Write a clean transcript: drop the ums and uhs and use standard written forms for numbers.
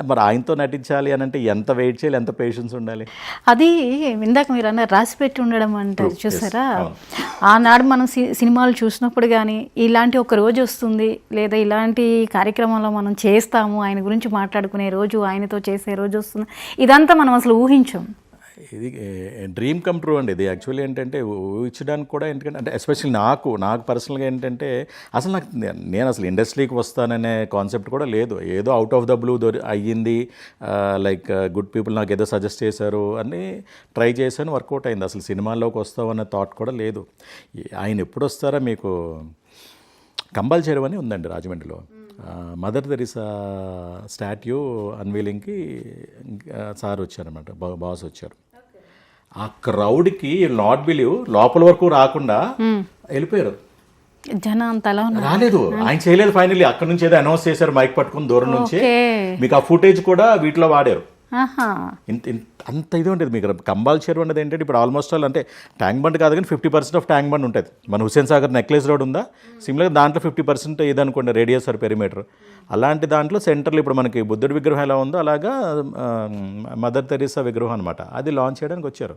మరి ఆయనతో నటించాలి అని అంటే ఎంత వెయిట్ చేయాలి, ఎంత పేషెన్స్ ఉండాలి? అది ఇందాక మీరు అన్నారు రాసి పెట్టి ఉండడం అంటారు చూసారా, అవును. ఆనాడు మనం సినిమాలు చూసినప్పుడు కానీ ఇలాంటి ఒక రోజు వస్తుంది లేదా ఇలాంటి కార్యక్రమంలో మనం చేస్తాము, ఆయన గురించి మాట్లాడుకునే రోజు, ఆయనతో చేసే రోజు వస్తుంది, ఇదంతా మనం అసలు ఊహించాం. ఇది డ్రీమ్ కమ్ ట్రూ అండి. ఇది యాక్చువల్లీ ఏంటంటే ఊహించడానికి కూడా, ఎందుకంటే అంటే ఎస్పెషల్లీ నాకు పర్సనల్గా ఏంటంటే అసలు నేను అసలు ఇండస్ట్రీకి వస్తాననే కాన్సెప్ట్ కూడా లేదు. ఏదో అవుట్ ఆఫ్ ద బ్లూ అయ్యింది, లైక్ గుడ్ పీపుల్ నాకు ఏదో సజెస్ట్ చేశారు అని ట్రై చేశాను, వర్కౌట్ అయింది. అసలు సినిమాల్లోకి వస్తామన్న థాట్ కూడా లేదు. ఆయన ఎప్పుడు వస్తారో మీకు కంబాల్ చెరువు అని ఉందండి రాజమండ్రిలో, మదర్ తెరీసా స్టాట్యూ అన్వీలింగ్కి సార్ వచ్చారనమాట, బాస్ వచ్చారు. ఆ క్రౌడ్కి నాట్ బిలీవ్ లోపల వరకు రాకుండా వెళ్ళిపోయారు. జనం అంతలా రాలేదు, ఆయన చేయలేదు. ఫైనల్లీ అక్కడ నుంచి ఏదో అనౌన్స్ చేశారు మైక్ పట్టుకుని దూరం నుంచి. మీకు ఆ ఫుటేజ్ కూడా వీటిలో వాడారు. అంత ఇది ఉంటుంది మీకు. కంబాల్ చెరువు అనేది ఏంటంటే ఇప్పుడు ఆల్మోస్ట్ ఆల్ అంటే ట్యాంక్ బండ్ కాదు కానీ 50% ఆఫ్ ట్యాంక్ బండ్ ఉంటుంది. మన హుస్సేన్ సాగర్ నెక్లెస్ రోడ్ ఉందా, సిమిలర్గా దాంట్లో 50% ఇదనుకోండి రేడియస్ ఆర్ పెరిమీటర్. అలాంటి దాంట్లో సెంటర్లో ఇప్పుడు మనకి బుద్ధుడి విగ్రహం ఎలా ఉందో అలాగా మదర్ తెరీసా విగ్రహం అనమాట, అది లాంచ్ చేయడానికి వచ్చారు.